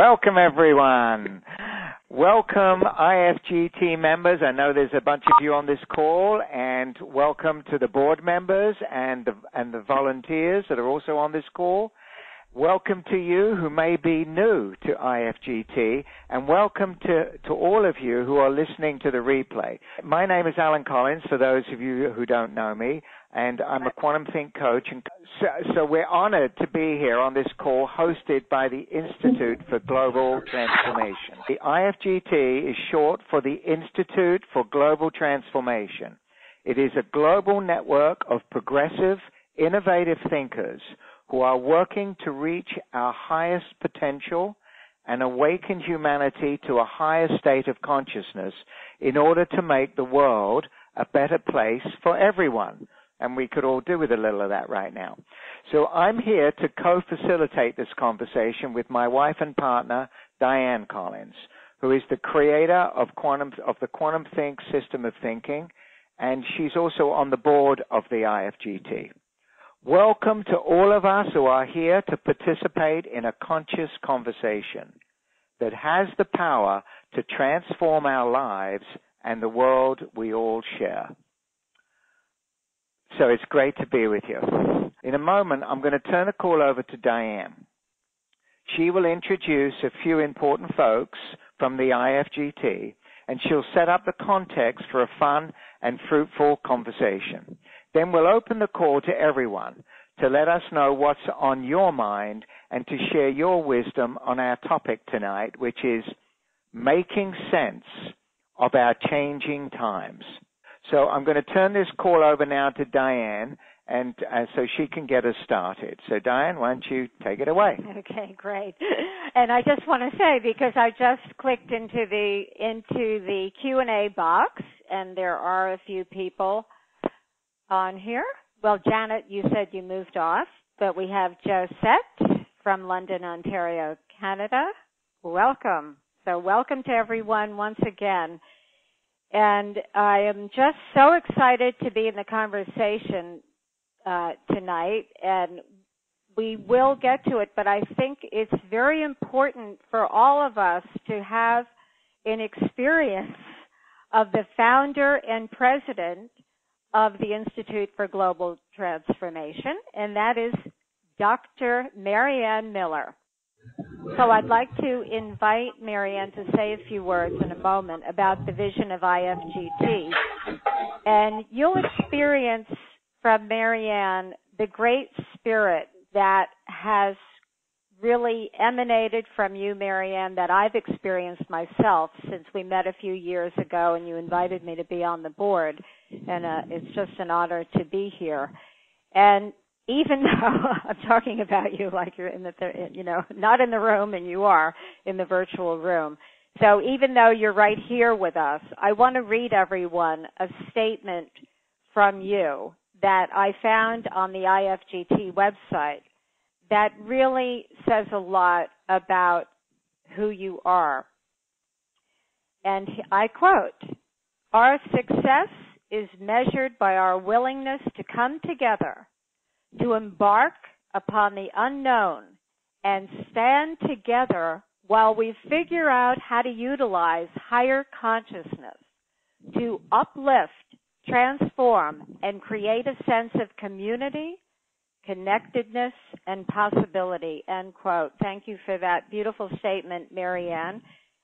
Welcome, everyone. Welcome, IFGT members. I know there's a bunch of you on this call, and welcome to the board members and the volunteers that are also on this call. Welcome to you who may be new to IFGT, and welcome to all of you who are listening to the replay. My name is Alan Collins, for those of you who don't know me, and I'm a Quantum Think coach. And so we're honored to be here on this call hosted by the Institute for Global Transformation. The IFGT is short for the Institute for Global Transformation. It is a global network of progressive, innovative thinkers who are working to reach our highest potential and awaken humanity to a higher state of consciousness in order to make the world a better place for everyone. And we could all do with a little of that right now. So I'm here to co-facilitate this conversation with my wife and partner, Dianne Collins, who is the creator of the Quantum Think system of thinking, and she's also on the board of the IFGT. Welcome to all of us who are here to participate in a conscious conversation that has the power to transform our lives and the world we all share. So it's great to be with you. In a moment, I'm going to turn the call over to Dianne. She will introduce a few important folks from the IFGT, and she'll set up the context for a fun and fruitful conversation. Then we'll open the call to everyone to let us know what's on your mind and to share your wisdom on our topic tonight, which is making sense of our changing times. So I'm going to turn this call over now to Dianne, and so she can get us started. So Dianne, why don't you take it away? Okay, great. And I just want to say, because I just clicked into the Q&A box, and there are a few people on here. Well, Janet, you said you moved off, but we have Josette from London, Ontario, Canada. Welcome. So welcome to everyone once again. And I am just so excited to be in the conversation tonight, and we will get to it, but I think it's very important for all of us to have an experience of the founder and president of the Institute for Global Transformation, and that is Dr. Marianne Miller. So I'd like to invite Marianne to say a few words in a moment about the vision of IFGT. And you'll experience from Marianne the great spirit that has really emanated from you, Marianne, that I've experienced myself since we met a few years ago and you invited me to be on the board. And it's just an honor to be here. And even though I'm talking about you like you're in not in the room, and you are in the virtual room. So even though you're right here with us, I want to read everyone a statement from you that I found on the IFGT website that really says a lot about who you are. And I quote, "Our success is measured by our willingness to come together, to embark upon the unknown and stand together while we figure out how to utilize higher consciousness to uplift, transform, and create a sense of community, connectedness, and possibility," end quote. Thank you for that beautiful statement, Marianne.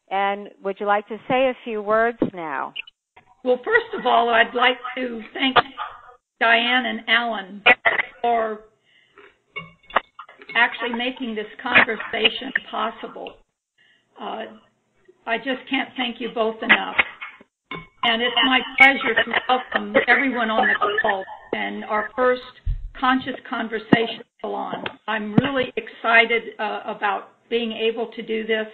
And would you like to say a few words now? Well, first of all, I'd like to thank Dianne and Alan for actually making this conversation possible. I just can't thank you both enough. And it's my pleasure to welcome everyone on the call and our first Conscious Conversation Salon. I'm really excited about being able to do this,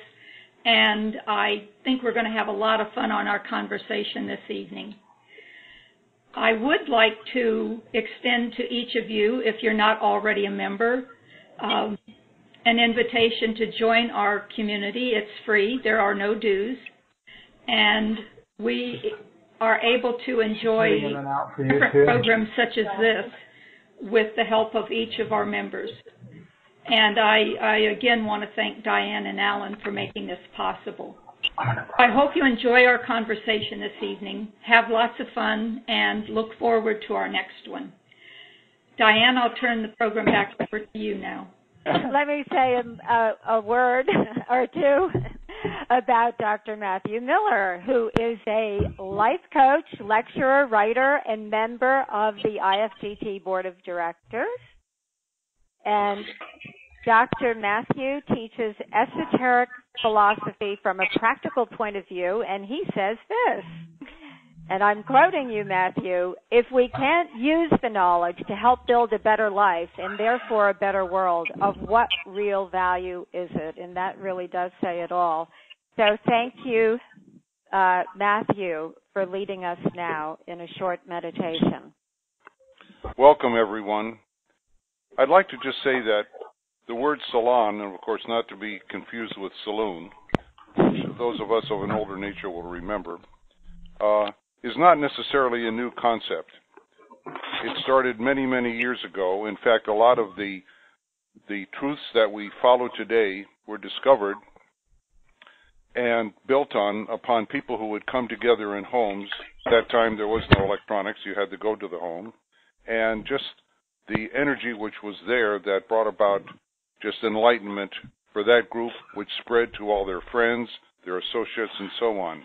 and I think we're going to have a lot of fun on our conversation this evening. I would like to extend to each of you, if you're not already a member, an invitation to join our community. It's free. There are no dues. And we are able to enjoy different programs such as this with the help of each of our members. And I again want to thank Dianne and Alan for making this possible. I hope you enjoy our conversation this evening, have lots of fun, and look forward to our next one. Dianne, I'll turn the program back over to you now. Let me say a word or two about Dr. Matthew Miller, who is a life coach, lecturer, writer, and member of the IFGT Board of Directors. And Dr. Matthew teaches esoteric philosophy from a practical point of view, and he says this, and I'm quoting you, Matthew, if we can't use the knowledge to help build a better life and therefore a better world, of what real value is it? And that really does say it all. So thank you, Matthew, for leading us now in a short meditation. Welcome, everyone. I'd like to just say that the word salon, and of course not to be confused with saloon, which those of us of an older nature will remember, is not necessarily a new concept. It started many, many years ago. In fact, a lot of the truths that we follow today were discovered and built upon people who would come together in homes. At that time, there was no electronics. You had to go to the home. And just the energy which was there that brought about just enlightenment for that group, which spread to all their friends, their associates, and so on.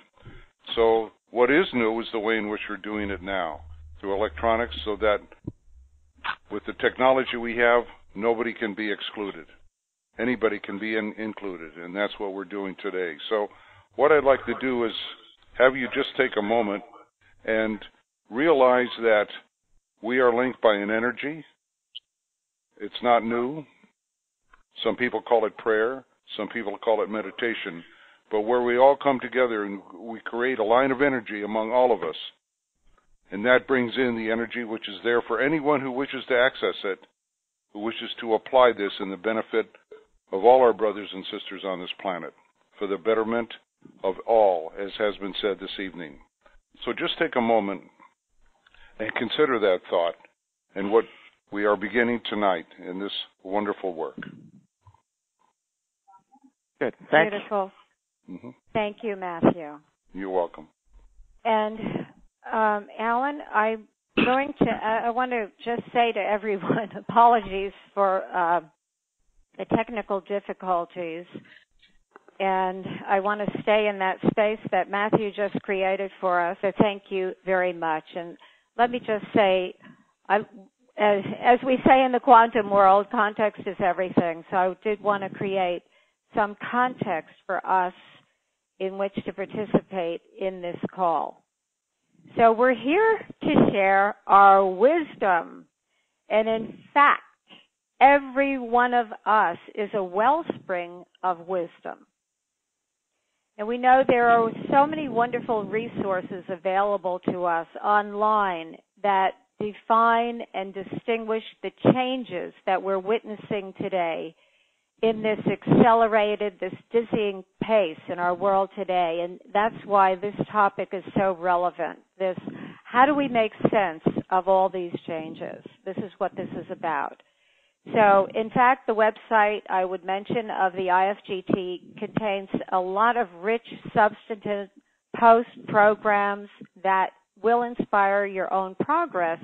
So what is new is the way in which we're doing it now, through electronics, so that with the technology we have, nobody can be excluded. Anybody can be included, and that's what we're doing today. So what I'd like to do is have you just take a moment and realize that we are linked by an energy. It's not new. Some people call it prayer. Some people call it meditation. But where we all come together and we create a line of energy among all of us, and that brings in the energy which is there for anyone who wishes to access it, who wishes to apply this in the benefit of all our brothers and sisters on this planet, for the betterment of all, as has been said this evening. So just take a moment and consider that thought and what we are beginning tonight in this wonderful work. Good. Thank Beautiful. Mm-hmm. Thank you, Matthew. You're welcome. And Alan, I want to just say to everyone, apologies for the technical difficulties. And I want to stay in that space that Matthew just created for us. So thank you very much. And let me just say, as we say in the quantum world, context is everything. So I did want to create some context for us in which to participate in this call. So we're here to share our wisdom. And in fact, every one of us is a wellspring of wisdom. And we know there are so many wonderful resources available to us online that define and distinguish the changes that we're witnessing today in this accelerated, this dizzying pace in our world today. And that's why this topic is so relevant. This, how do we make sense of all these changes? This is what this is about. So, in fact, the website I would mention of the IFGT contains a lot of rich, substantive post programs that will inspire your own progress.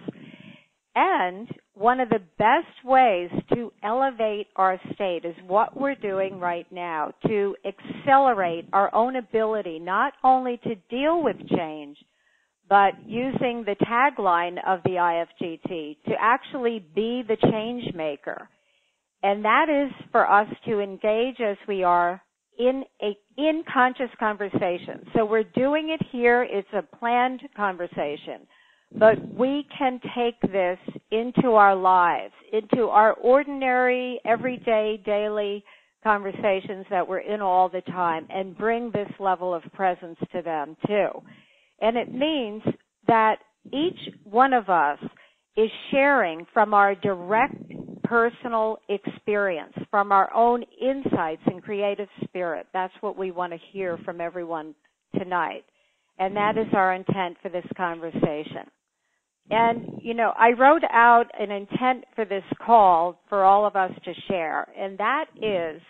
And one of the best ways to elevate our state is what we're doing right now, to accelerate our own ability not only to deal with change, but using the tagline of the IFGT to actually be the change maker. And that is for us to engage as we are in conscious conversation. So we're doing it here. It's a planned conversation. But we can take this into our lives, into our ordinary, everyday, daily conversations that we're in all the time, and bring this level of presence to them too. And it means that each one of us is sharing from our direct personal experience, from our own insights and creative spirit. That's what we want to hear from everyone tonight. And that is our intent for this conversation. And, you know, I wrote out an intent for this call for all of us to share, and that is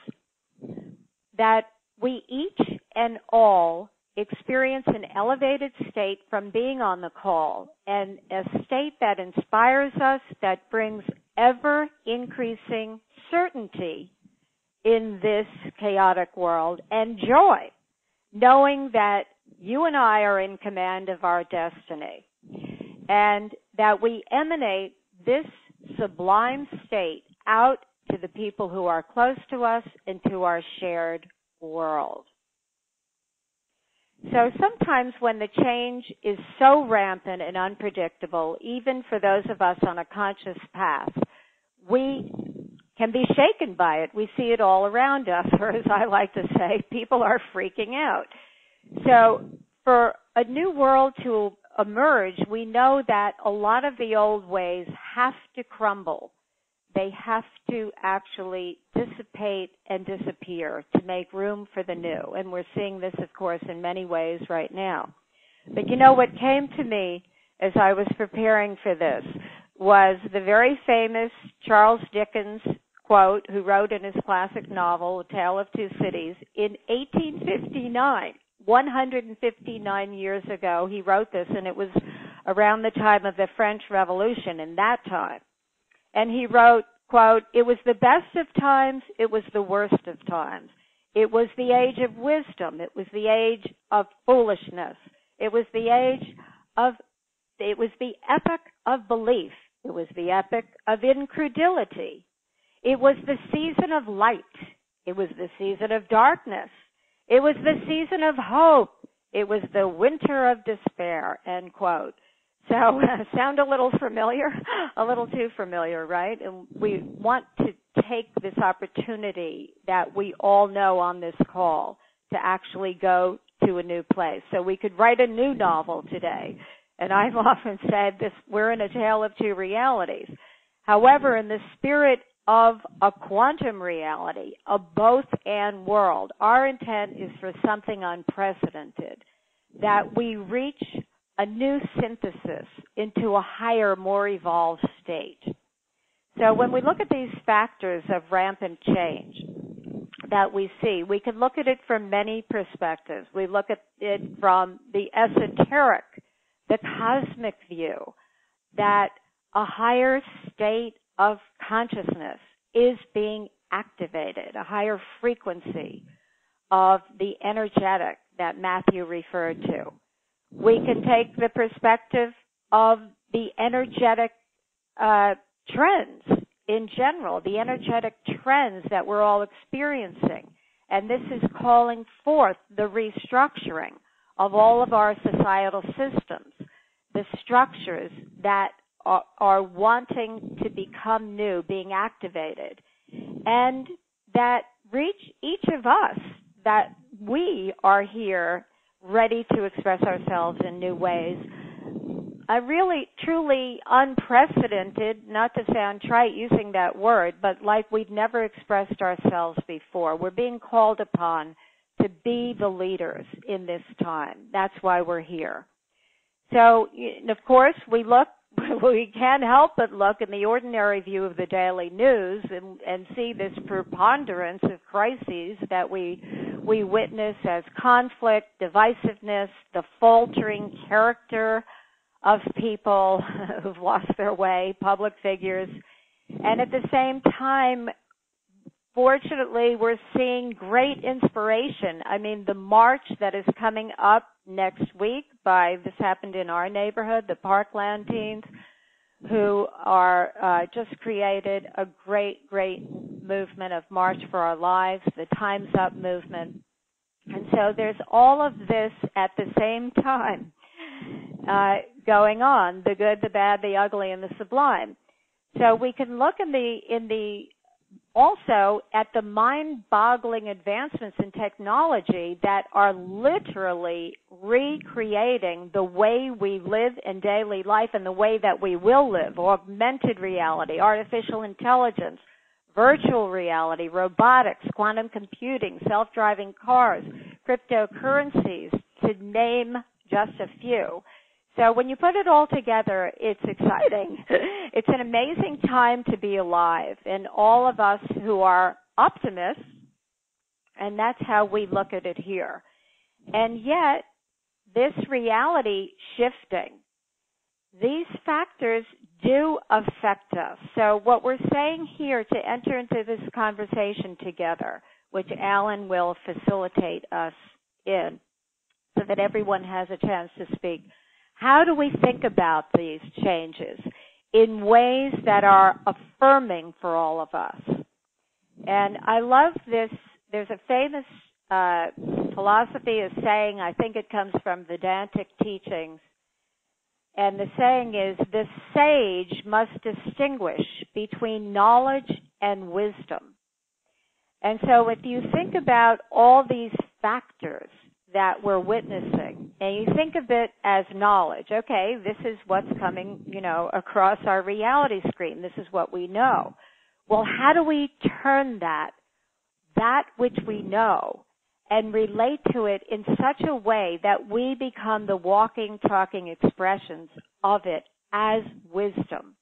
that we each and all experience an elevated state from being on the call, and a state that inspires us, that brings ever increasing certainty in this chaotic world and joy, knowing that you and I are in command of our destiny, and that we emanate this sublime state out to the people who are close to us and to our shared world. So sometimes when the change is so rampant and unpredictable, even for those of us on a conscious path, we can be shaken by it. We see it all around us, or as I like to say, people are freaking out. So for a new world to emerge, we know that a lot of the old ways have to crumble. They have to actually dissipate and disappear to make room for the new. And we're seeing this, of course, in many ways right now. But you know, what came to me as I was preparing for this was the very famous Charles Dickens quote, who wrote in his classic novel, A Tale of Two Cities, in 1859. 159 years ago, he wrote this, and it was around the time of the French Revolution in that time. And he wrote, quote, "It was the best of times, it was the worst of times. It was the age of wisdom, it was the age of foolishness. It was the epoch of belief. It was the epoch of incredulity. It was the season of light. It was the season of darkness. It was the season of hope. It was the winter of despair," end quote. So, sound a little familiar? A little too familiar, right? And we want to take this opportunity that we all know on this call to actually go to a new place. So we could write a new novel today. And I've often said this, we're in a tale of two realities. However, in the spirit of a quantum reality, a both-and world, our intent is for something unprecedented, that we reach a new synthesis into a higher, more evolved state. So when we look at these factors of rampant change that we see, we can look at it from many perspectives. We look at it from the esoteric, the cosmic view, that a higher state of consciousness is being activated, a higher frequency of the energetic that Matthew referred to. We can take the perspective of the energetic trends in general, the energetic trends that we're all experiencing. And this is calling forth the restructuring of all of our societal systems, the structures that are wanting to become new, being activated, and that reach each of us, that we are here ready to express ourselves in new ways. A really, truly unprecedented, not to sound trite using that word, but like we've never expressed ourselves before. We're being called upon to be the leaders in this time. That's why we're here. So, of course, we can't help but look in the ordinary view of the daily news and see this preponderance of crises that we witness as conflict, divisiveness, the faltering character of people who've lost their way, public figures. And at the same time, fortunately, we're seeing great inspiration. I mean, the march that is coming up next week this happened in our neighborhood, the Parkland teens, who are just created a great, great movement of March for Our Lives, the Time's Up movement. And so there's all of this at the same time going on, the good, the bad, the ugly, and the sublime. So we can look also at the mind-boggling advancements in technology that are literally recreating the way we live in daily life and the way that we will live. Augmented reality, artificial intelligence, virtual reality, robotics, quantum computing, self-driving cars, cryptocurrencies, to name just a few. So when you put it all together, it's exciting. It's an amazing time to be alive. And all of us who are optimists, and that's how we look at it here. And yet, this reality shifting, these factors do affect us. So what we're saying here to enter into this conversation together, which Alan will facilitate us in so that everyone has a chance to speak, how do we think about these changes in ways that are affirming for all of us? And I love this. There's a famous philosophy of saying, I think it comes from Vedantic teachings, and the saying is, the sage must distinguish between knowledge and wisdom. And so if you think about all these factors that we're witnessing, and you think of it as knowledge, okay, this is what's coming, across our reality screen. This is what we know. Well, how do we turn that which we know, and relate to it in such a way that we become the walking, talking expressions of it as wisdom?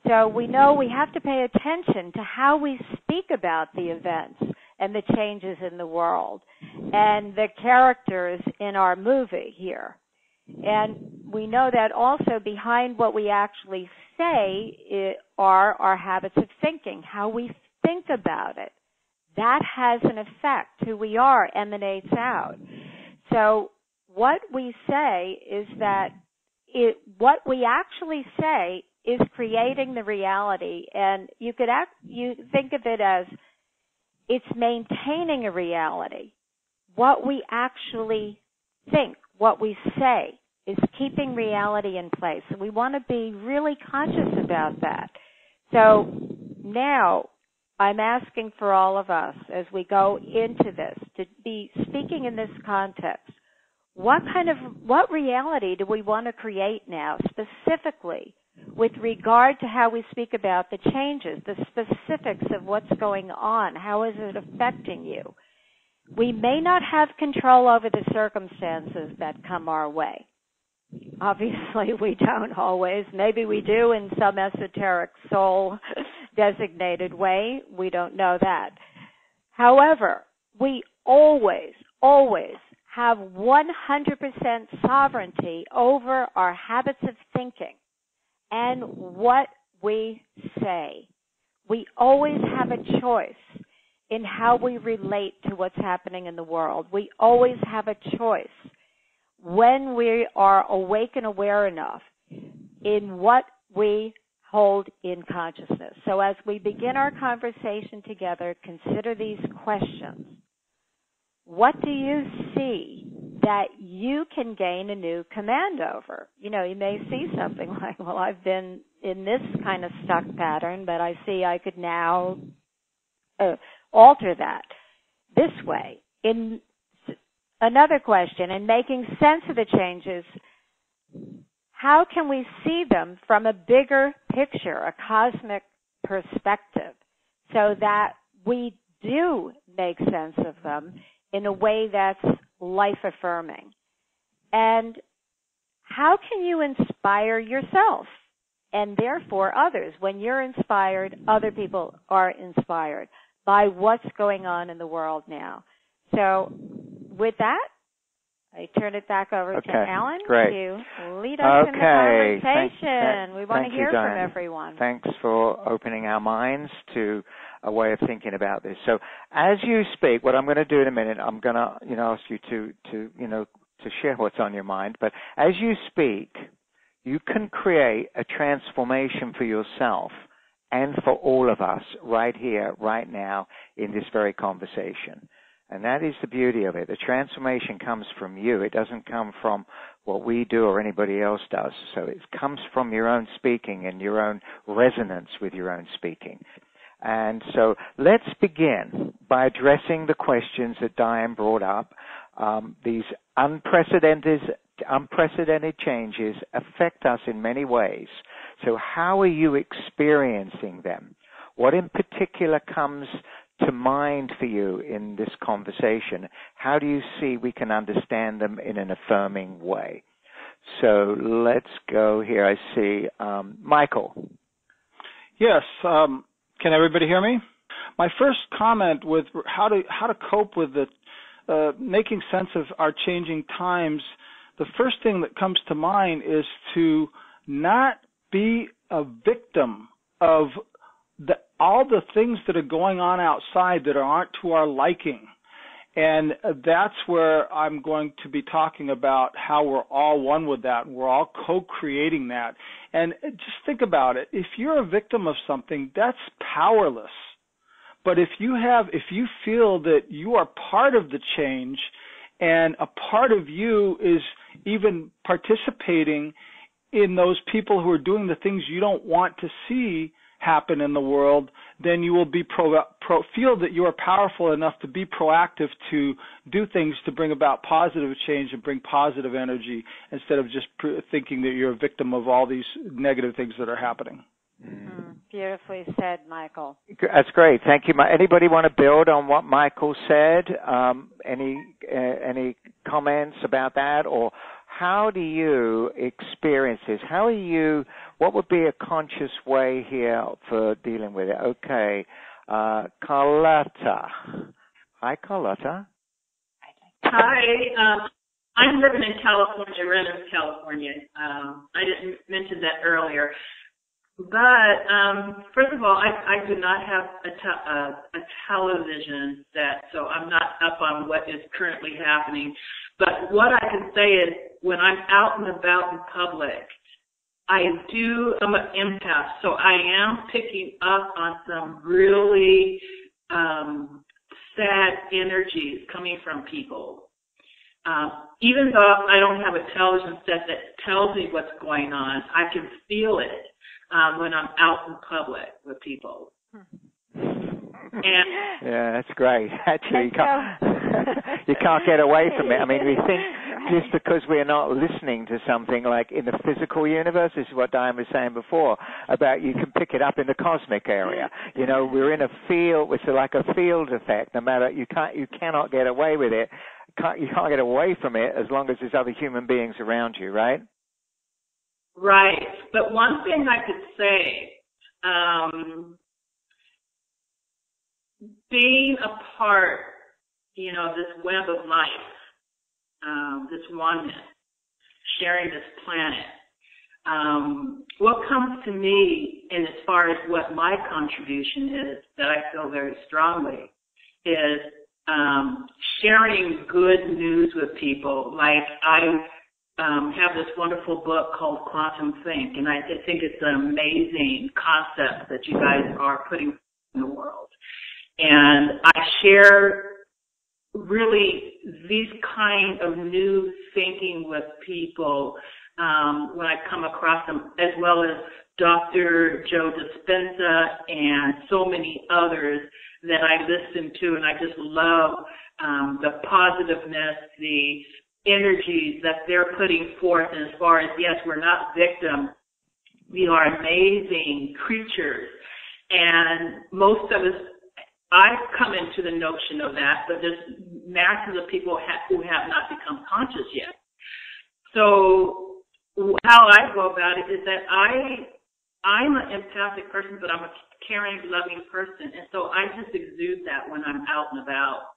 So we know we have to pay attention to how we speak about the events and the changes in the world and the characters in our movie here. And we know that also behind what we actually say are our habits of thinking, how we think about it. That has an effect. Who we are emanates out. So what we say is that what we actually say is creating the reality, and you think of it as it's maintaining a reality. What we actually think, what we say, is keeping reality in place. And we want to be really conscious about that. So now I'm asking for all of us as we go into this to be speaking in this context. What reality do we want to create now, specifically with regard to how we speak about the changes, the specifics of what's going on? How is it affecting you? We may not have control over the circumstances that come our way. Obviously, we don't always. Maybe we do in some esoteric soul-designated way. We don't know that. However, we always have 100% sovereignty over our habits of thinking and what we say. We always have a choice in how we relate to what's happening in the world. We always have a choice when we are awake and aware enough in what we hold in consciousness. So as we begin our conversation together, consider these questions. What do you see that you can gain a new command over? You may see something like, well, I've been in this kind of stuck pattern, but I see I could now alter that this way. In another question, in making sense of the changes, how can we see them from a bigger picture, a cosmic perspective, so that we do make sense of them in a way that's life-affirming? And how can you inspire yourself and therefore others? When you're inspired, other people are inspired by what's going on in the world now. So with that, I turn it back over to Alan to lead us in the conversation. We want to hear from everyone. Thanks for opening our minds to a way of thinking about this. So as you speak, what I'm going to do in a minute, I'm going to ask you to share what's on your mind. But as you speak, you can create a transformation for yourself and for all of us right here, right now, in this very conversation. And that is the beauty of it. The transformation comes from you. It doesn't come from what we do or anybody else does. So it comes from your own speaking and your own resonance with your own speaking. And so let's begin by addressing the questions that Dianne brought up. These unprecedented changes affect us in many ways. So how are you experiencing them? What in particular comes to mind for you in this conversation? How do you see we can understand them in an affirming way? So let's go here. I see Michael. Yes. Can everybody hear me? My first comment with how to cope with the making sense of our changing times, the first thing that comes to mind is to not be a victim of all the things that are going on outside that aren't to our liking. And that's where I'm going to be talking about how we're all one with that, and we're all co-creating that. And just think about it. If you're a victim of something, that's powerless. But if you feel that you are part of the change, and a part of you is even participating in those people who are doing the things you don't want to see happen in the world, then you will be feel that you are powerful enough to be proactive to do things to bring about positive change and bring positive energy instead of just thinking that you're a victim of all these negative things that are happening. Beautifully said, Michael. That's great. Thank you. Anybody want to build on what Michael said? Any comments about that? Or how do you experience this? What would be a conscious way here for dealing with it? Okay. Carlotta. Hi, Carlotta. Hi. I'm living in California, Redlands, California. I didn't mention that earlier. But first of all, I do not have a television set, so I'm not up on what is currently happening. But what I can say is when I'm out and about in public, I'm an empath, so I am picking up on some really sad energies coming from people. Even though I don't have a television set that tells me what's going on, I can feel it when I'm out in public with people. Yeah, that's great. Actually, you can't get away from it. I mean, we think just because we're not listening to something like in the physical universe, this is what Dianne was saying before, about you can pick it up in the cosmic area. You know, we're in a field, it's like a field effect. No matter, you cannot get away with it. You can't get away from it as long as there's other human beings around you, right? Right. But one thing I could say, being a part, this web of life, this oneness, sharing this planet, what comes to me, and as far as what my contribution is, that I feel very strongly, is sharing good news with people. Like I have this wonderful book called Quantum Think, and I think it's an amazing concept that you guys are putting in the world. And I share really these kind of new thinking with people when I come across them, as well as Dr. Joe Dispenza and so many others that I listen to, and I just love the positiveness, the energies that they're putting forth. And as far as, yes, we're not victims, we are amazing creatures. And most of us, I've come into the notion of that, but there's masses of people who have not become conscious yet. So how I go about it is that I'm an empathic person, but I'm a caring, loving person. And so I just exude that when I'm out and about.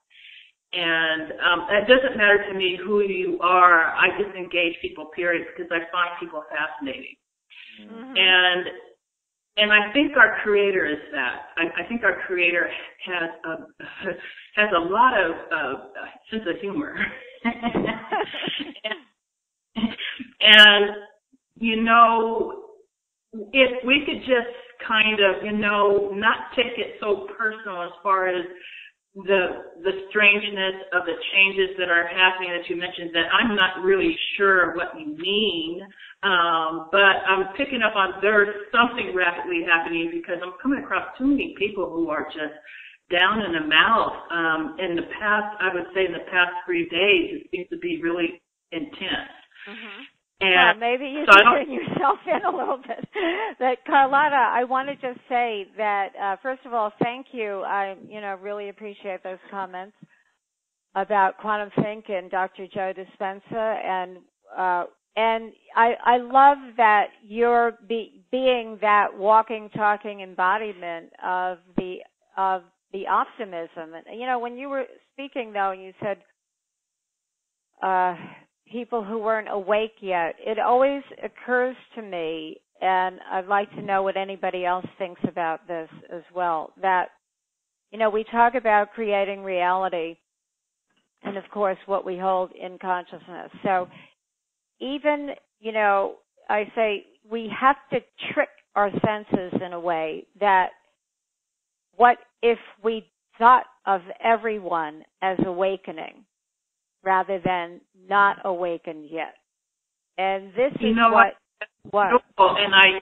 And it doesn't matter to me who you are. I just engage people, period, because I find people fascinating. Mm-hmm. And I think our Creator is that. I think our Creator has a lot of sense of humor. And, if we could just kind of, not take it so personal as far as the strangeness of the changes that are happening that you mentioned, that I'm not really sure what you mean, but I'm picking up on there's something rapidly happening because I'm coming across too many people who are just down in the mouth. In the past, I would say in the past 3 days, it seems to be really intense. Mm-hmm. And maybe you should bring yourself in a little bit. But Carlotta, I want to just say that, first of all, thank you. I, really appreciate those comments about Quantum Think and Dr. Joe Dispenza. And I love that you're being that walking, talking embodiment of the optimism. And you know, when you were speaking, though, you said people who weren't awake yet. It always occurs to me, and I'd like to know what anybody else thinks about this as well. That you know, we talk about creating reality, and of course, what we hold in consciousness. So even, you know, I say we have to trick our senses in a way that what if we thought of everyone as awakening rather than not awakened yet? And this is what. And I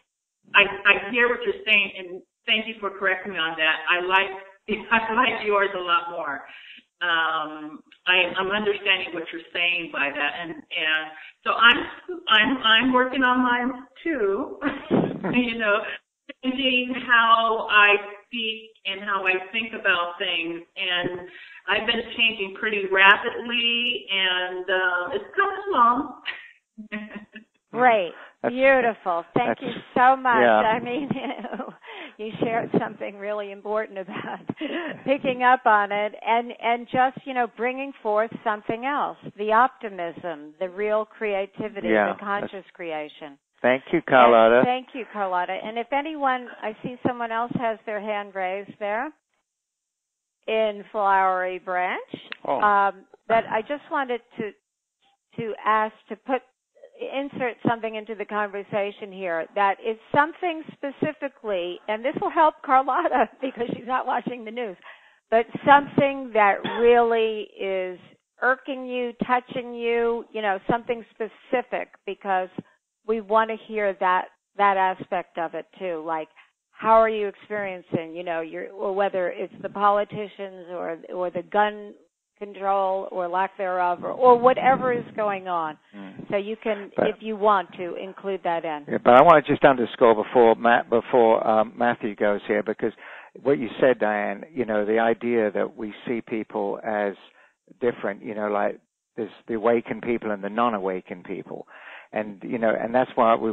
hear what you're saying, and thank you for correcting me on that. I like yours a lot more. I'm understanding what you're saying by that, and so I'm working on mine too. You know, changing how I speak and how I think about things, and I've been changing pretty rapidly, and it's coming along. Great. Beautiful. Thank you so much. Yeah. I mean, you shared something really important about picking up on it and just, you know, bringing forth something else, the optimism, the real creativity, the conscious creation. Thank you, Carlotta. And thank you, Carlotta. And if anyone, I see someone else has their hand raised there in Flowery Branch, that I just wanted to ask to insert something into the conversation here that is something specifically, and this will help Carlotta because she's not watching the news, but something that really is irking you, touching you, you know, something specific, because we want to hear that aspect of it too. Like, how are you experiencing, you know, or whether it's the politicians or the gun control or lack thereof, or whatever is going on. So you can, if you want to, include that in. Yeah, but I want to just underscore before Matthew goes here, because what you said, Dianne, you know, the idea that we see people as different, you know, like there's the awakened people and the non-awakened people. And, you know, and that's what you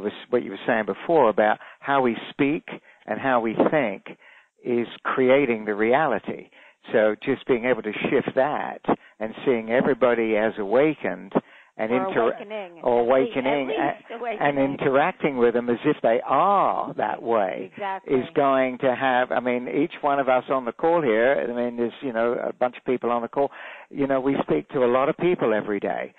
were saying before about how we speak and how we think is creating the reality. So just being able to shift that and seeing everybody as awakened and awakening and interacting with them as if they are that way is going to have, I mean, each one of us on the call here, I mean, there's, you know, a bunch of people on the call, you know, we speak to a lot of people every day.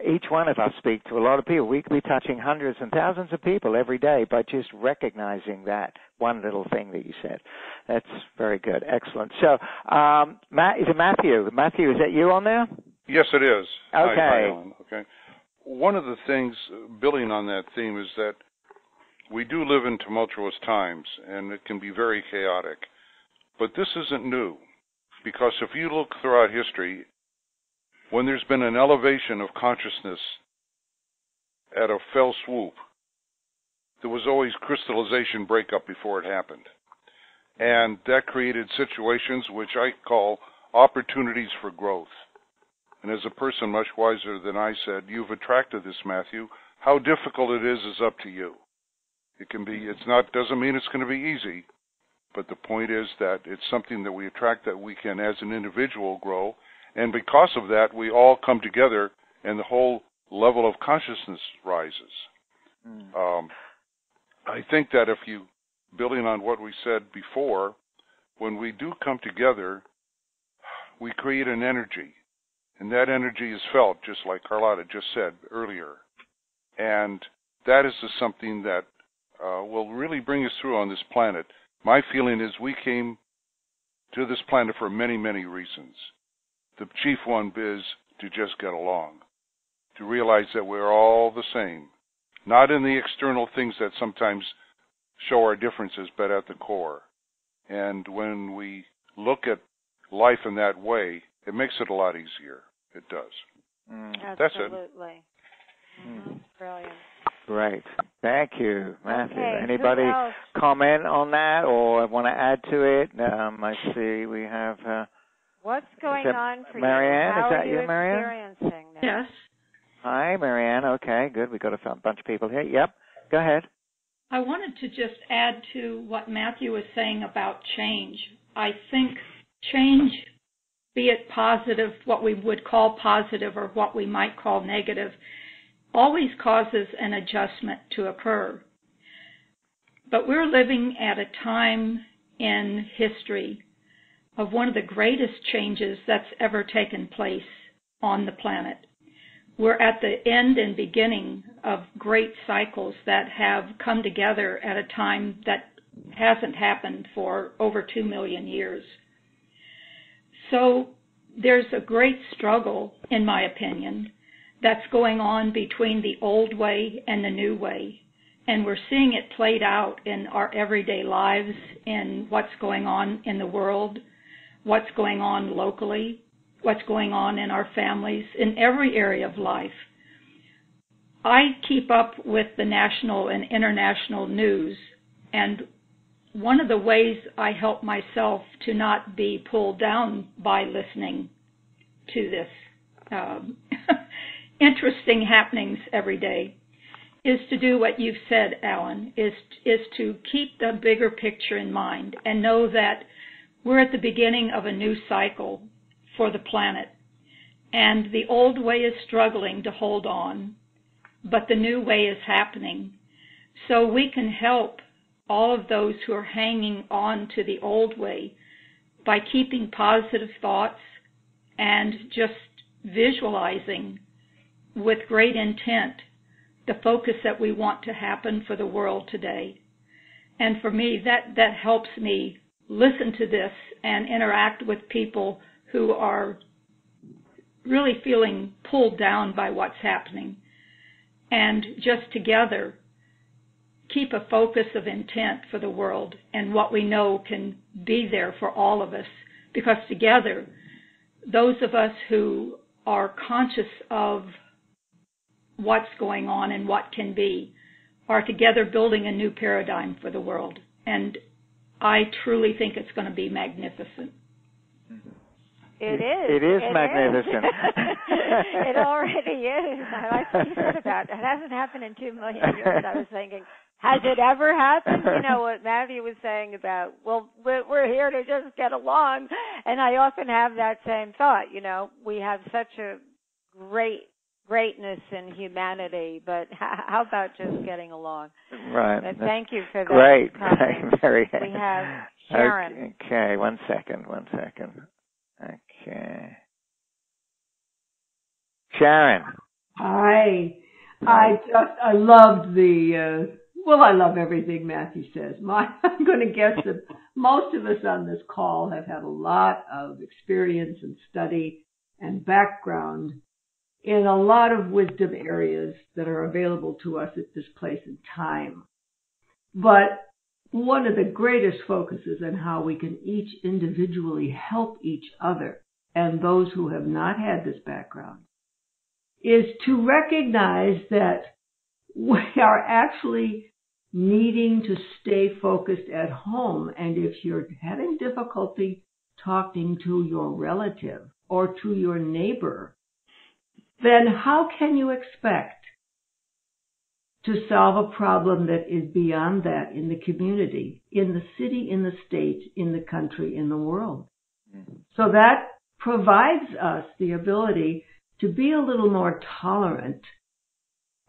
Each one of us speak to a lot of people. We could be touching hundreds and thousands of people every day by just recognizing that one little thing that you said. That's very good. Excellent. So, is it Matthew? Matthew, is that you on there? Yes, it is. Okay. Hi, Ellen. Okay. One of the things, building on that theme, is that we do live in tumultuous times, and it can be very chaotic. But this isn't new, because if you look throughout history, when there's been an elevation of consciousness at a fell swoop, there was always crystallization breakup before it happened. And that created situations which I call opportunities for growth. And as a person much wiser than I said, you've attracted this, Matthew. How difficult it is up to you. It can be, doesn't mean it's going to be easy, but the point is that it's something that we attract, that we can, as an individual, grow. And because of that, we all come together and the whole level of consciousness rises. I think that if you, building on what we said before, when we do come together, we create an energy. And that energy is felt, just like Carlotta just said earlier. And that is something that will really bring us through on this planet. My feeling is we came to this planet for many, many reasons. The chief one is to just get along, to realize that we're all the same, not in the external things that sometimes show our differences, but at the core. And when we look at life in that way, it makes it a lot easier. It does. That's it. Absolutely. Brilliant. Great. Thank you, Matthew. Okay, anybody comment on that or want to add to it? I see we have... What's going on for Marianne? you? How is that are you Marianne? experiencing that? Yes. Hi, Marianne. Okay, good. We've got a bunch of people here. Yep. Go ahead. I wanted to just add to what Matthew was saying about change. I think change, be it positive, what we would call positive or what we might call negative, always causes an adjustment to occur. But we're living at a time in history of one of the greatest changes that's ever taken place on the planet. We're at the end and beginning of great cycles that have come together at a time that hasn't happened for over 2 million years. So there's a great struggle, in my opinion, that's going on between the old way and the new way. And we're seeing it played out in our everyday lives, in what's going on in the world, what's going on locally, what's going on in our families, in every area of life. I keep up with the national and international news, and one of the ways I help myself to not be pulled down by listening to this interesting happenings every day is to do what you've said, Alan, is to keep the bigger picture in mind and know that we're at the beginning of a new cycle for the planet. And the old way is struggling to hold on, but the new way is happening. So we can help all of those who are hanging on to the old way by keeping positive thoughts and just visualizing with great intent the focus that we want to happen for the world today. And for me, that helps me listen to this and interact with people who are really feeling pulled down by what's happening, and just together keep a focus of intent for the world and what we know can be there for all of us, because together, those of us who are conscious of what's going on and what can be are together building a new paradigm for the world. And I truly think it's going to be magnificent. It is. It is magnificent. It already is. I like what you said about it. It hasn't happened in 2 million years. I was thinking, has it ever happened? You know, what Matthew was saying about, well, we're here to just get along. And I often have that same thought. You know, we have such a greatness in humanity, but how about just getting along? Right. But thank you for that. Great. Very. We have Sharon. Okay, one second. Okay. Sharon. Hi. I loved I love everything Matthew says. I'm going to guess that most of us on this call have had a lot of experience and study and background in a lot of wisdom areas that are available to us at this place and time. But one of the greatest focuses on how we can each individually help each other and those who have not had this background is to recognize that we are actually needing to stay focused at home. And if you're having difficulty talking to your relative or to your neighbor, then how can you expect to solve a problem that is beyond that in the community, in the city, in the state, in the country, in the world? So that provides us the ability to be a little more tolerant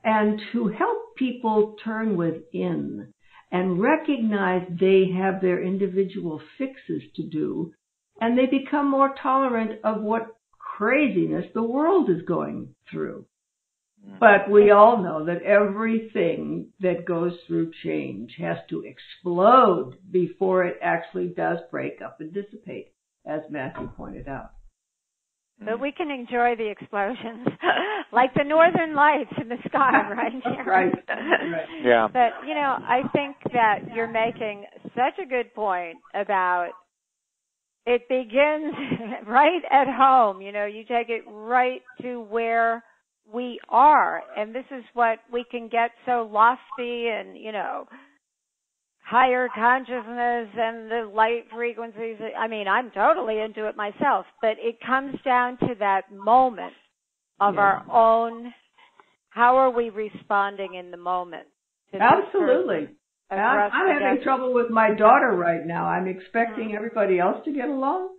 and to help people turn within and recognize they have their individual fixes to do, and they become more tolerant of what craziness the world is going through. But we all know that everything that goes through change has to explode before it actually does break up and dissipate, as Matthew pointed out. But we can enjoy the explosions, like the northern lights in the sky, right? Right. Yeah. But, you know, I think that you're making such a good point about it begins right at home. You know, you take it right to where we are. And this is what we can get so lofty and, you know, higher consciousness and the light frequencies. I mean, I'm totally into it myself, but it comes down to that moment of our own how are we responding in the moment? Absolutely. I'm having trouble with my daughter right now. I'm expecting everybody else to get along.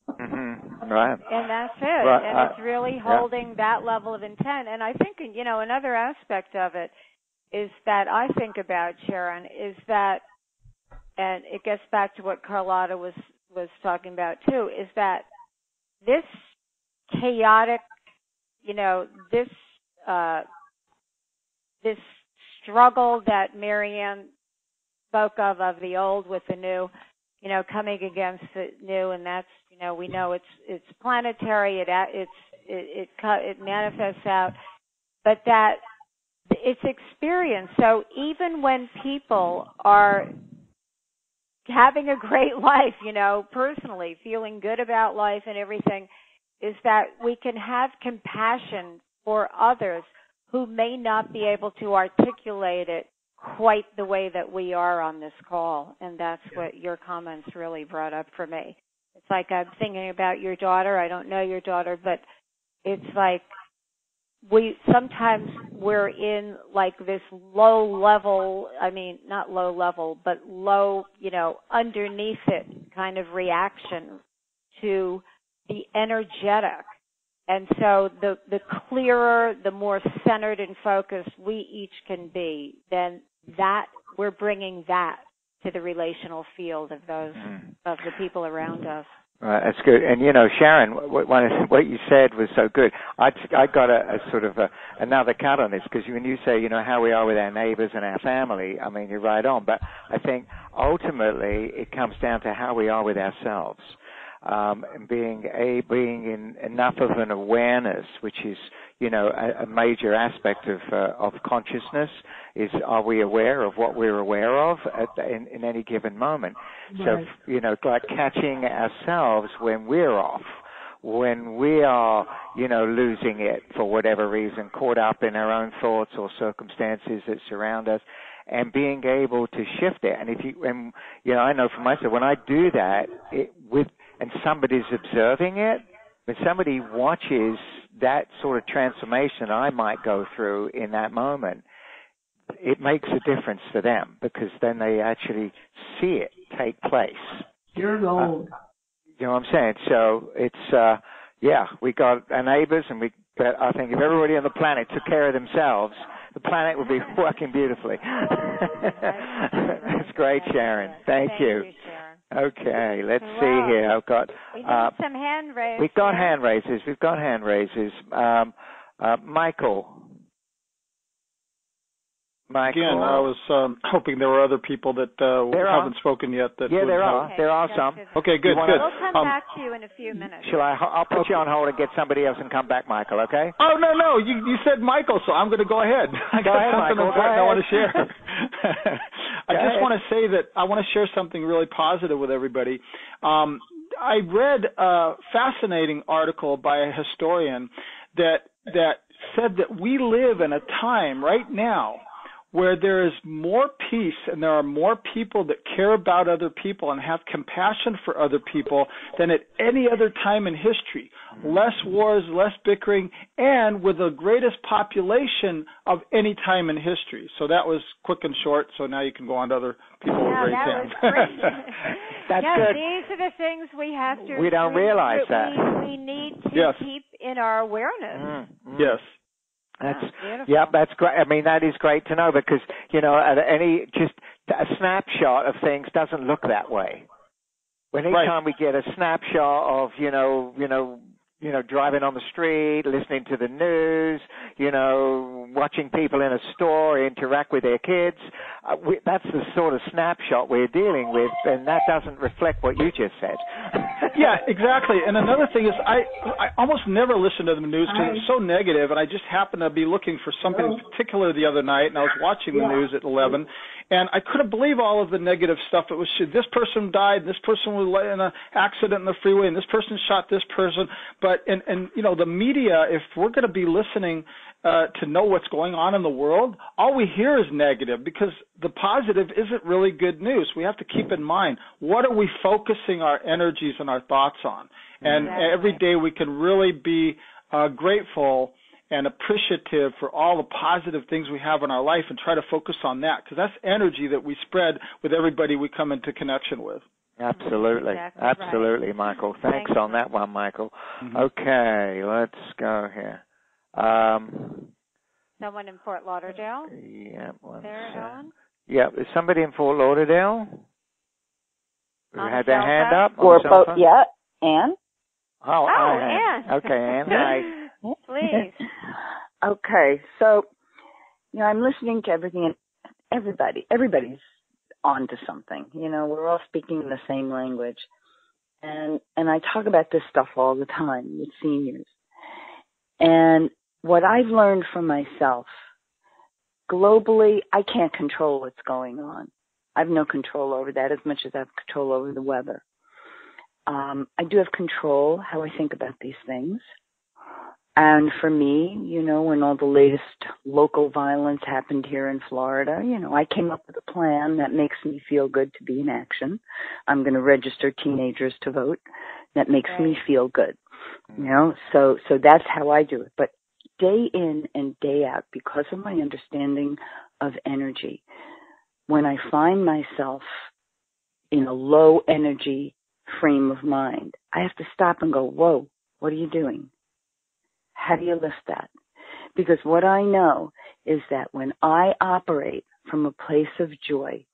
Mm-hmm. Right. And that's it. Right. And it's really holding that level of intent. And I think, another aspect of it is that I think about, Sharon, is that, and it gets back to what Carlotta was talking about too, is that this chaotic, this struggle that Marianne spoke of the old with the new, coming against the new, and that's, we know it's planetary, it manifests out, but that it's experience. So even when people are having a great life, personally feeling good about life and everything, is that we can have compassion for others who may not be able to articulate it quite the way that we are on this call. And that's what your comments really brought up for me. It's like I'm thinking about your daughter. I don't know your daughter, but it's like sometimes we're in like this low level, not low level, but low, underneath it kind of reaction to the energetic. And so the clearer, the more centered and focused we each can be, then that we're bringing that to the relational field of those of the people around us. Right, that's good. And Sharon, what you said was so good. I got a sort of another cut on this, because when you say how we are with our neighbors and our family, you're right on. But I think ultimately it comes down to how we are with ourselves. And being in enough of an awareness, which is a major aspect of consciousness, is are we aware of what we're aware of in any given moment? Right. So like catching ourselves when we're off, when we are losing it for whatever reason, caught up in our own thoughts or circumstances that surround us, and being able to shift it. And I know for myself, when I do that and somebody's observing it, when somebody watches that sort of transformation I might go through in that moment, it makes a difference for them, because then they actually see it take place. You're gold. You know what I'm saying? So it's, we got our neighbors, but I think if everybody on the planet took care of themselves, the planet would be working beautifully. That's great, Sharon. Thank you. Sharon. Okay, let's see here. I've got. We need some hand raises. We've got hand raises. Michael. Again, I was hoping there were other people that haven't spoken yet. There are. There are some. Okay, good. We'll come back to you in a few minutes. I'll put you on hold and get somebody else and come back, Michael, okay? Oh, no. You said Michael, so I'm going to go ahead. I got something important I want to share. I just want to say that I want to share something really positive with everybody. I read a fascinating article by a historian that said that we live in a time right now where there is more peace and there are more people that care about other people and have compassion for other people than at any other time in history. Less wars, less bickering, and with the greatest population of any time in history. So that was quick and short, so now you can go on to other people with great things. That's good. These are the things we have to... We don't realize that. We need to keep in our awareness. Yes. That's great. That is great to know, because just a snapshot of things doesn't look that way. Anytime we get a snapshot of driving on the street, listening to the news, watching people in a store interact with their kids, that's the sort of snapshot we're dealing with, and that doesn't reflect what you just said. Yeah, exactly. And another thing is I almost never listen to the news because it's so negative, and I just happened to be looking for something in particular the other night, and I was watching the news at 11, and I couldn't believe all of the negative stuff. It was, this person died, this person was in an accident in the freeway, and this person shot this person. But, and the media, if we're going to be listening to know what's going on in the world, all we hear is negative, because the positive isn't really good news. We have to keep in mind, what are we focusing our energies and our thoughts on? And every day we can really be grateful and appreciative for all the positive things we have in our life and try to focus on that, because that's energy that we spread with everybody we come into connection with. Absolutely. Exactly Absolutely, right. Michael. Thanks on that one, Michael. Mm-hmm. Okay, let's go here. Someone in Fort Lauderdale? Yeah, There, Ellen? Yeah, is somebody in Fort Lauderdale who On had a their cell hand phone? up? Or both, yeah. Anne? Oh, Anne. Okay, Anne. Hi. Please. Okay, so, I'm listening to everything, and everybody's on to something. We're all speaking the same language. And I talk about this stuff all the time with seniors. And what I've learned for myself, globally, I can't control what's going on. I have no control over that as much as I have control over the weather. I do have control how I think about these things. And for me, when all the latest local violence happened here in Florida, I came up with a plan that makes me feel good to be in action. I'm going to register teenagers to vote. That makes me feel good. So that's how I do it. But day in and day out, because of my understanding of energy, when I find myself in a low energy frame of mind, I have to stop and go, whoa, what are you doing? How do you lift that? Because what I know is that when I operate from a place of joy,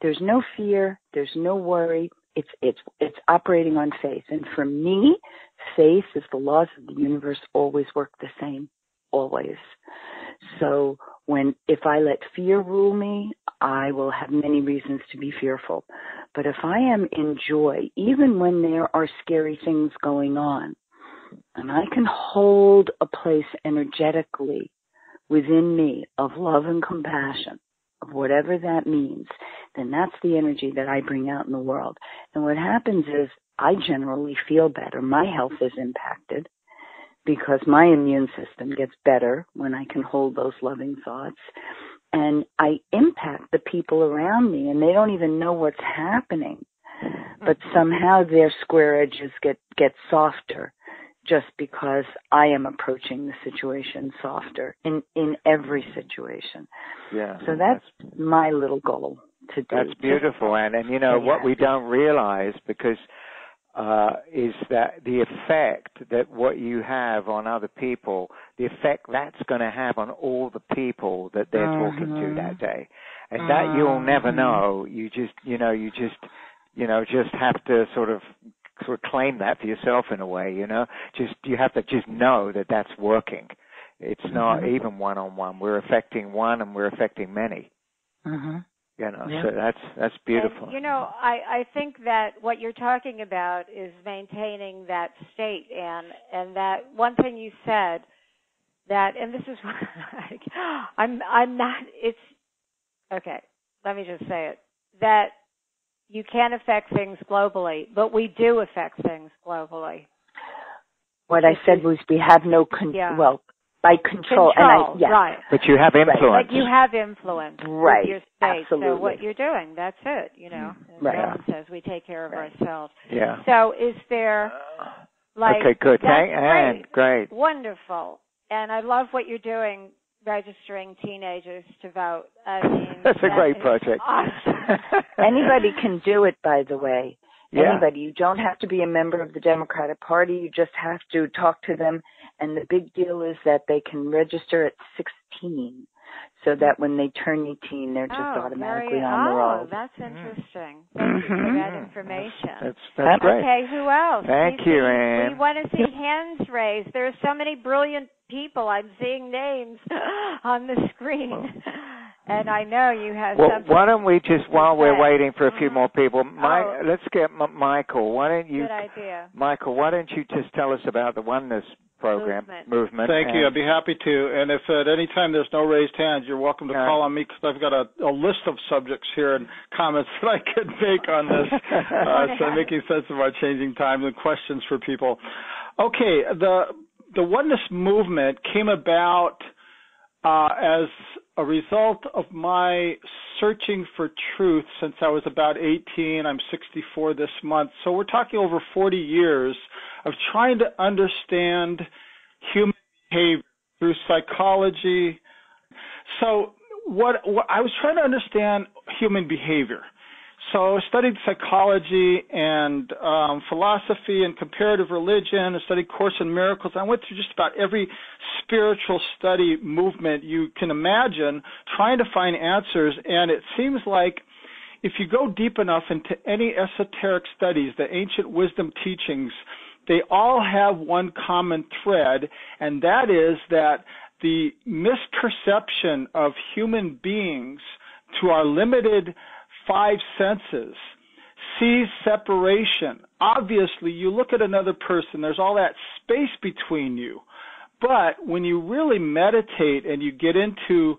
there's no fear, there's no worry, it's operating on faith. And for me, faith is the laws of the universe always work the same, always. So if I let fear rule me, I will have many reasons to be fearful. But if I am in joy, even when there are scary things going on, and I can hold a place energetically within me of love and compassion, of whatever that means, then that's the energy that I bring out in the world. And what happens is I generally feel better. My health is impacted because my immune system gets better when I can hold those loving thoughts. And I impact the people around me, and they don't even know what's happening. But somehow their square edges get softer just because I am approaching the situation softer in every situation. Yeah. So that's my little goal to do. That's beautiful, Anne. And what we don't realize, because is that the effect that what you have on other people, the effect that's going to have on all the people that they're talking to that day, and that you'll never know. You just have to sort of claim that for yourself in a way. You have to just know that that's working. It's not even one-on-one. We're affecting one, and we're affecting many. So that's beautiful. And, I think that what you're talking about is maintaining that state, and that one thing you said that, and this is I'm not. It's okay. Let me just say it that you can affect things globally, but we do affect things globally. What I said was we have no well. By control, and right. But you have influence. Right. But you have influence with your state. Absolutely. So what you're doing, that's it. As Ellen says, we take care of ourselves. Yeah. So is there, okay, good. Great. Wonderful. And I love what you're doing, registering teenagers to vote. I mean, that's a great project. Awesome. Anybody can do it, by the way. Yeah. Anybody. You don't have to be a member of the Democratic Party. You just have to talk to them. And the big deal is that they can register at 16, so that when they turn 18, they're just automatically on the roll. Oh, that's interesting. Thank you for that information. That's great. Okay, who else? Thank you, Anne. We want to see hands raised. There are so many brilliant people. I'm seeing names on the screen. And I know you have something. Why don't we just, while we're waiting for a few more people, let's get Michael. Why don't you? Good idea. Michael, why don't you just tell us about the Oneness program movement? Thank you. I'd be happy to. And if at any time there's no raised hands, you're welcome to call on me, because I've got a list of subjects here and comments that I could make on this. So making sense of our changing times and questions for people. Okay, the Oneness movement came about as a result of my searching for truth since I was about 18. I'm 64 this month. So we're talking over 40 years of trying to understand human behavior, through psychology. So what I was trying to understand human behavior. So I studied psychology and philosophy and comparative religion. I studied Course in Miracles. I went through just about every spiritual study movement you can imagine, trying to find answers. And it seems like if you go deep enough into any esoteric studies, the ancient wisdom teachings, they all have one common thread, and that is that the misperception of human beings to our limited five senses sees separation. Obviously, you look at another person, there's all that space between you. But when you really meditate and you get into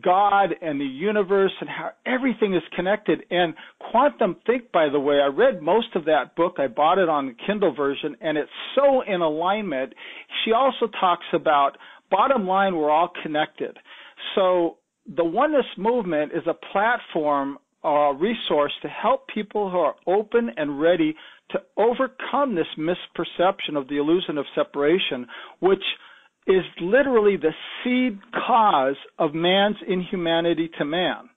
God and the universe and how everything is connected, and Quantum Think, by the way, I read most of that book. I bought it on the Kindle version, and it's so in alignment. She also talks about, bottom line, we're all connected. So the Oneness Movement is a platform, resource to help people who are open and ready to overcome this misperception of the illusion of separation, which is literally the seed cause of man's inhumanity to man.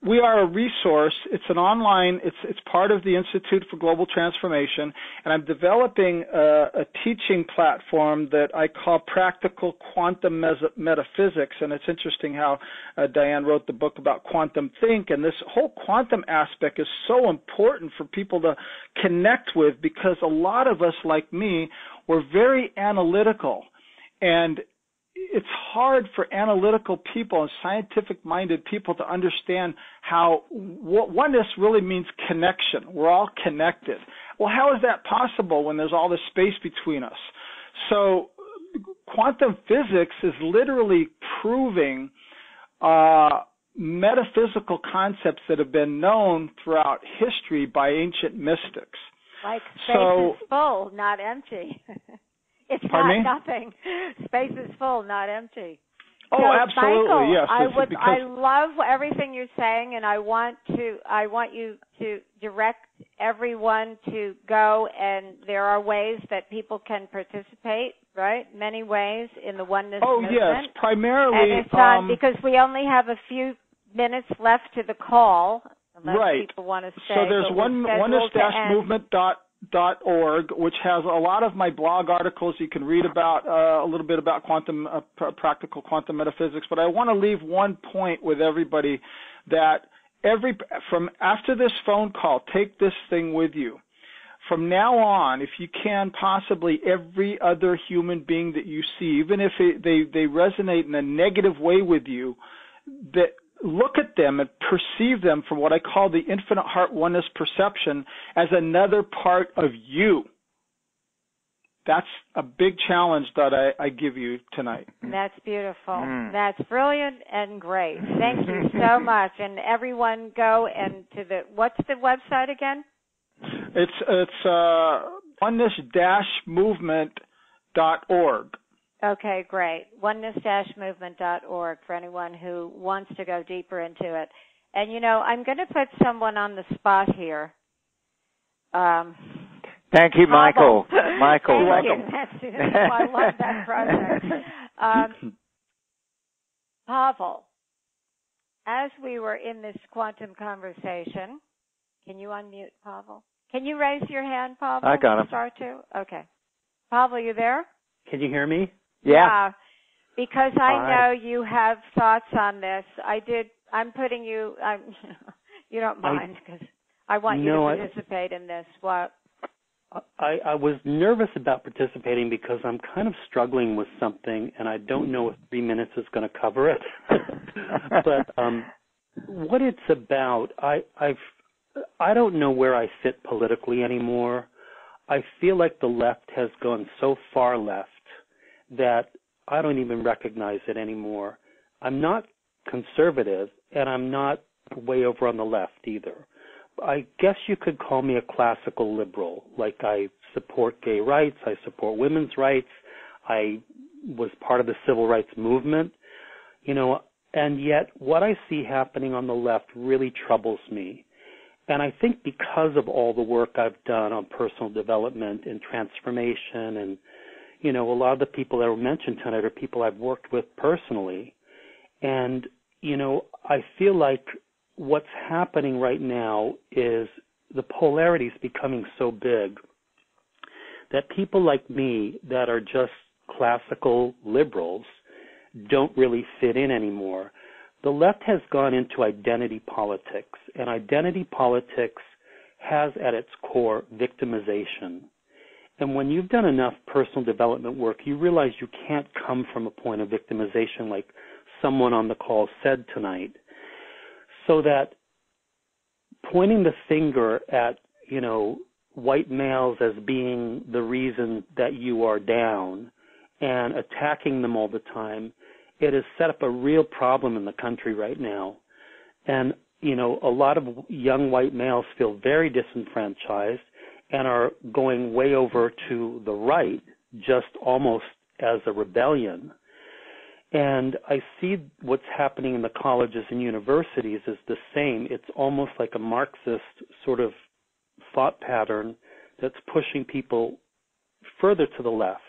We are a resource. It's an online, it's part of the Institute for Global Transformation, and I'm developing a teaching platform that I call Practical Quantum Metaphysics, and it's interesting how Dianne wrote the book about Quantum Think, and this whole quantum aspect is so important for people to connect with, because a lot of us, like me, we're very analytical, and it's hard for analytical people and scientific-minded people to understand how oneness really means connection. We're all connected. Well, how is that possible when there's all this space between us? So quantum physics is literally proving metaphysical concepts that have been known throughout history by ancient mystics. Like space is full, not empty. It's Pardon not nothing. Space is full, not empty. Oh, so, absolutely, Michael, yes. I love everything you're saying, and I want you to direct everyone to go, and there are ways that people can participate, right? Many ways in the Oneness movement. Yes, primarily. And it's on, because we only have a few minutes left to the call, unless people want to stay. So there's oneness-movement.org, which has a lot of my blog articles. You can read about a little bit about quantum, practical quantum metaphysics. But I want to leave one point with everybody, that from after this phone call, take this thing with you. From now on, if you can, possibly every other human being that you see, even if they resonate in a negative way with you, that look at them and perceive them from what I call the infinite heart oneness perception as another part of you. That's a big challenge that I give you tonight. That's beautiful. That's brilliant and great. Thank you so much. And everyone go and to what's the website again? It's oneness-movement.org. Okay, great. Oneness-movement.org for anyone who wants to go deeper into it. And, I'm going to put someone on the spot here. Thank you, Michael. Michael, Thank you. I love that project. Pavel, as we were in this quantum conversation, can you unmute Pavel? Can you raise your hand, Pavel? I got him. Star 2? Okay. Pavel, you there? Can you hear me? Yeah. Because I know you have thoughts on this. I'm putting you, you don't mind, because I want you to participate in this. What? I was nervous about participating because I'm kind of struggling with something, and I don't know if 3 minutes is going to cover it. But what it's about, I don't know where I fit politically anymore. I feel like the left has gone so far left that I don't even recognize it anymore. I'm not conservative, and I'm not way over on the left either. I guess you could call me a classical liberal. Like, I support gay rights, I support women's rights, I was part of the civil rights movement, and yet what I see happening on the left really troubles me. And I think because of all the work I've done on personal development and transformation and a lot of the people that were mentioned tonight are people I've worked with personally. And, I feel like what's happening right now is the polarity is becoming so big that people like me that are just classical liberals don't really fit in anymore. The left has gone into identity politics, and identity politics has at its core victimization. And when you've done enough personal development work, you realize you can't come from a point of victimization like someone on the call said tonight. So that pointing the finger at, white males as being the reason that you are down and attacking them all the time, it has set up a real problem in the country right now. And, a lot of young white males feel very disenfranchised and are going way over to the right, just almost as a rebellion. And I see what's happening in the colleges and universities is the same. It's almost like a Marxist sort of thought pattern that's pushing people further to the left.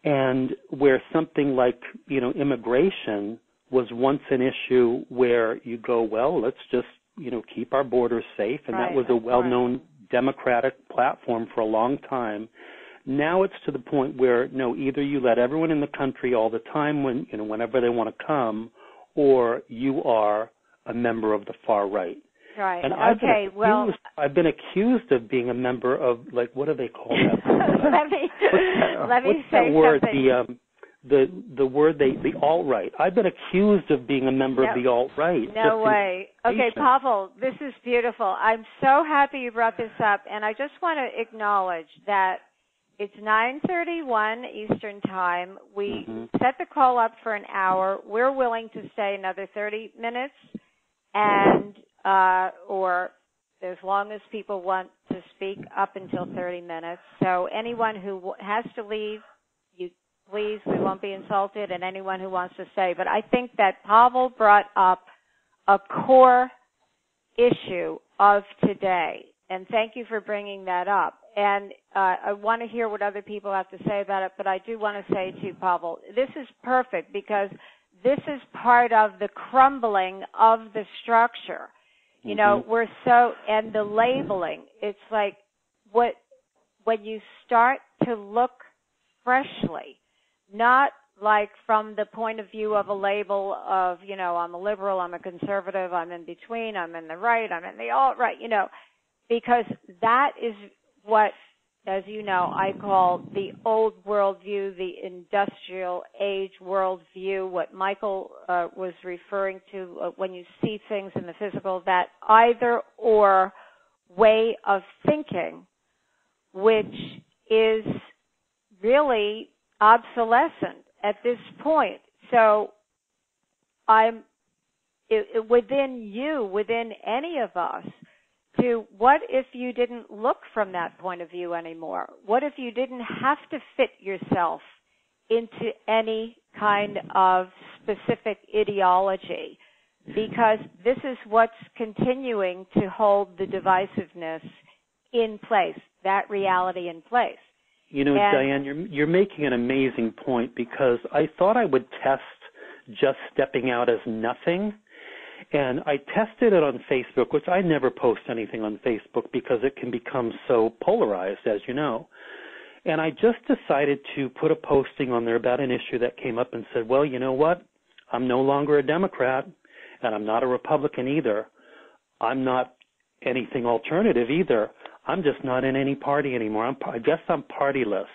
And where something like, immigration was once an issue where you go, well, let's just, keep our borders safe. And that was a well-known Democratic platform for a long time. Now it's to the point where, no, either you let everyone in the country all the time whenever they want to come, or you are a member of the far right. Right. And I've been accused of being a member of, what do they call that? let me say word? something. The word the alt-right. I've been accused of being a member of the alt-right. No way. Okay, Pavel, this is beautiful. I'm so happy you brought this up, and I just want to acknowledge that it's 9:31 Eastern Time. We set the call up for an hour. We're willing to stay another 30 minutes, and or as long as people want to speak, up until 30 minutes. So anyone who has to leave, please, we won't be insulted, and anyone who wants to stay. But I think that Pavel brought up a core issue of today, and thank you for bringing that up. And I want to hear what other people have to say about it, but I do want to say to you, Pavel, this is perfect because this is part of the crumbling of the structure. We're and the labeling, it's like when you start to look freshly, not like from the point of view of a label of, I'm a liberal, I'm a conservative, I'm in between, I'm in the right, I'm in the alt-right, because that is what, as you know, I call the old worldview, the industrial age worldview, what Michael was referring to when you see things in the physical, that either or way of thinking, which is really obsolescent at this point. So within any of us, to what if you didn't look from that point of view anymore? What if you didn't have to fit yourself into any kind of specific ideology? Because this is what's continuing to hold the divisiveness in place, that reality in place. Dianne, you're making an amazing point, because I thought I would test just stepping out as nothing. And I tested it on Facebook, which I never post anything on Facebook because it can become so polarized, as you know. And I just decided to put a posting on there about an issue that came up and said, well, you know what? I'm no longer a Democrat, and I'm not a Republican either. I'm not anything alternative either. I'm just not in any party anymore. I guess I'm partyless.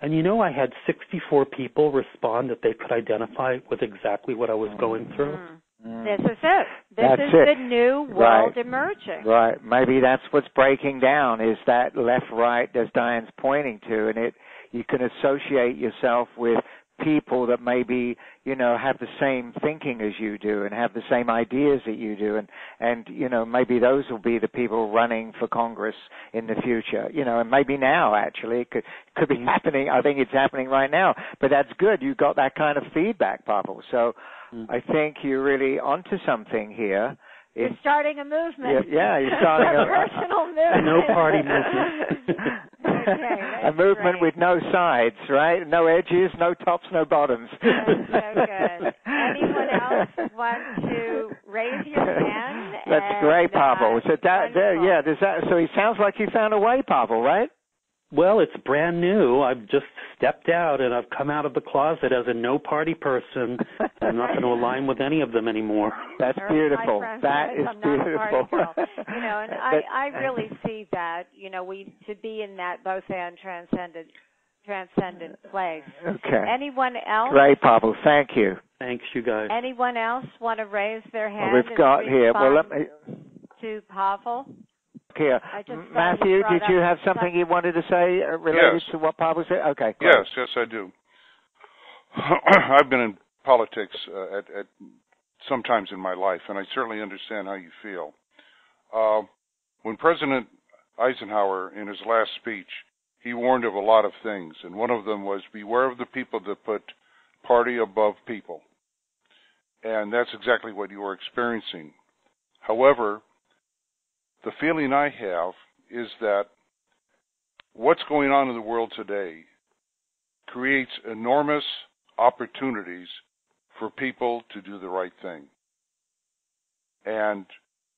And I had 64 people respond that they could identify with exactly what I was going through. This is it. This is the new world emerging. Right. Maybe that's what's breaking down, is that left-right, as Diane's pointing to, and you can associate yourself with people that maybe, have the same thinking as you do and have the same ideas that you do, and maybe those will be the people running for Congress in the future, and maybe now, actually. It could be happening. I think it's happening right now, but that's good. You got that kind of feedback, Pavel. So I think you're really onto something here. You're starting a movement. Yeah, you're starting a personal movement. No party movement. Okay, a movement with no sides, right? No edges, no tops, no bottoms. That's so good. Anyone else want to raise your hand? That's great, Pavel. So he sounds like you found a way, Pavel, right? Well, it's brand new. I've just stepped out, and I've come out of the closet as a no-party person. I'm not going to align with any of them anymore. That's beautiful. That is beautiful. You know, and I really see that, you know, to be in that both and transcendent place. Okay. Anyone else? Great, Pavel. Thank you. Thanks, you guys. Anyone else want to raise their hand? Well, we've got here. Well, let me. To Pavel. Here, Matthew, did you have something you wanted to say related to what Pavel said? Okay. Great. Yes, I do. I've been in politics at sometimes in my life, and I certainly understand how you feel. When President Eisenhower, in his last speech, he warned of a lot of things, and one of them was beware of the people that put party above people. And that's exactly what you are experiencing. However, the feeling I have is that what's going on in the world today creates enormous opportunities for people to do the right thing. And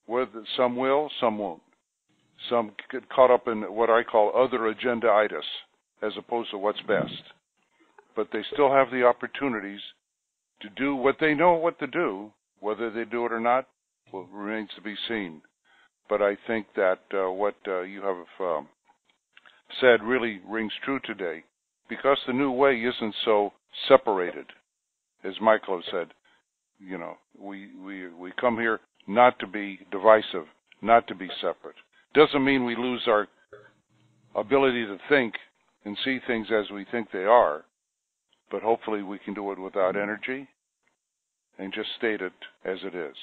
whether some will, some won't. Some get caught up in what I call other agenda-itis as opposed to what's best. But they still have the opportunities to do what they know what to do. Whether they do it or not remains to be seen. But I think that what you have said really rings true today, because the new way isn't so separated, as Michael said. You know, we come here not to be divisive, not to be separate. Doesn't mean we lose our ability to think and see things as we think they are, but hopefully we can do it without energy and just state it as it is.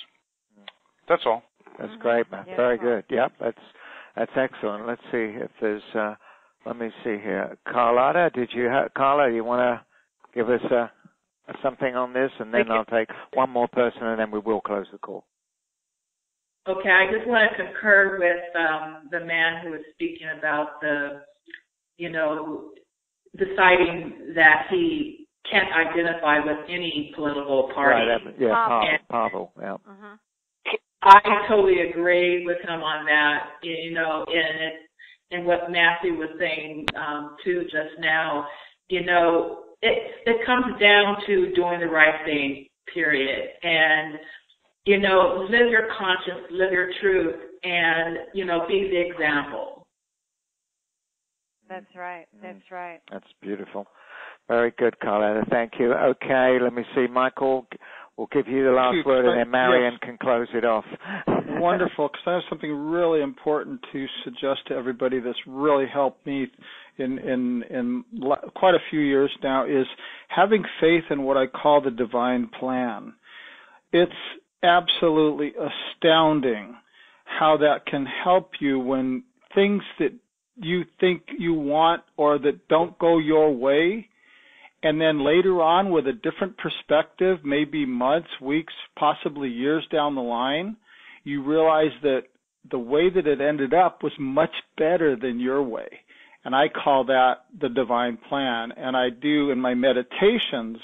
That's all. That's great, man. Very good. Yep, that's excellent. Let's see if there's. Let me see here. Carlotta, Carla, you want to give us something on this, and then I'll take one more person, and then we will close the call. Okay, I just want to concur with the man who was speaking about deciding that he can't identify with any political party. Right, Pavel. Yeah. Mm-hmm. I totally agree with him on that, and what Matthew was saying, too, just now. It comes down to doing the right thing, period. And, live your conscience, live your truth, and, be the example. That's right. That's beautiful. Very good, Carlotta. Thank you. Okay, let me see. Michael, we'll give you the last word, and then Marianne can close it off. Wonderful, because I have something really important to suggest to everybody that's really helped me in quite a few years now, is having faith in what I call the divine plan. It's absolutely astounding how that can help you when things that you think you want or that don't go your way, and then later on with a different perspective, maybe months, weeks, possibly years down the line, you realize that the way that it ended up was much better than your way. And I call that the divine plan. And I do in my meditations,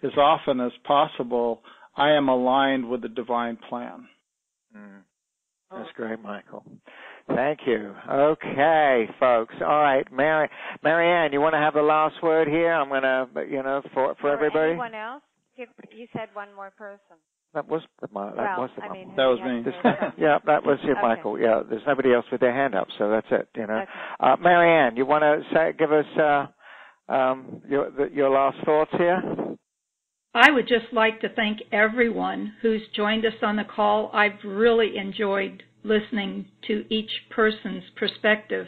as often as possible, I am aligned with the divine plan. That's great, Michael. Thank you. Okay, folks. All right, Marianne, you want to have the last word here? I'm going to, for everybody. Anyone else? You said one more person. That was me. Yeah, that was you, okay. Michael. Yeah, there's nobody else with their hand up, so that's it. Okay. Marianne, you want to give us your last thoughts here? I would just like to thank everyone who's joined us on the call. I've really enjoyed listening to each person's perspective,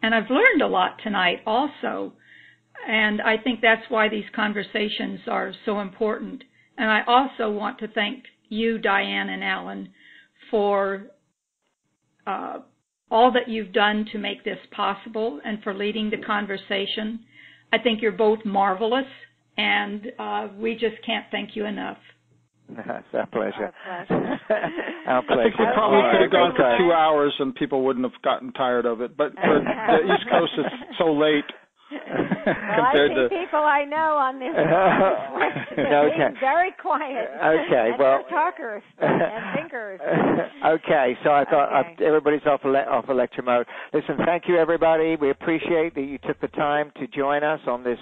and I've learned a lot tonight also. And I think that's why these conversations are so important. And I also want to thank you, Dianne and Alan, for all that you've done to make this possible and for leading the conversation. I think you're both marvelous, and we just can't thank you enough. It's our pleasure. Our pleasure. Our pleasure. I think we probably could have gone for Okay. 2 hours and people wouldn't have gotten tired of it. But for the East Coast, it's so late. Well, I see people I know on this being very quiet. Okay, and well, talkers and thinkers. Okay, so I thought everybody's off lecture mode. Listen, thank you, everybody. We appreciate that you took the time to join us on this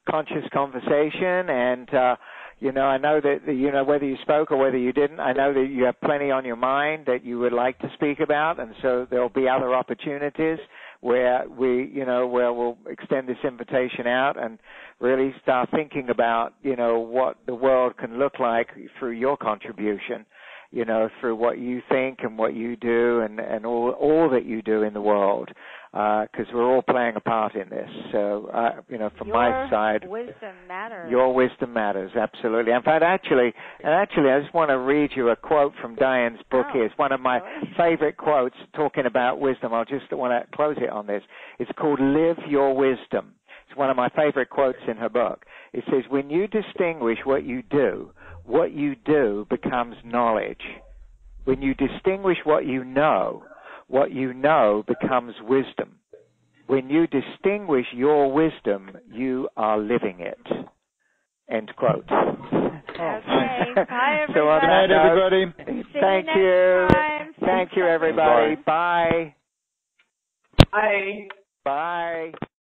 conscious conversation, and I know that whether you spoke or whether you didn't, I know that you have plenty on your mind that you would like to speak about, and so there'll be other opportunities where where we'll extend this invitation out and really start thinking about, what the world can look like through your contribution, through what you think and what you do and all that you do in the world, because we're all playing a part in this. So, from my side, wisdom matters. Your wisdom matters, absolutely. In fact, actually, I just want to read you a quote from Dianne's book here. It's one of my favorite quotes talking about wisdom. I just want to close it on this. It's called Live Your Wisdom. It's one of my favorite quotes in her book. It says, when you distinguish what you do becomes knowledge. When you distinguish what you know becomes wisdom. When you distinguish your wisdom, you are living it. End quote. Okay. Bye, everybody. So on that note, everybody. Thank you. Time. Thank you, everybody. Bye. Bye. Bye.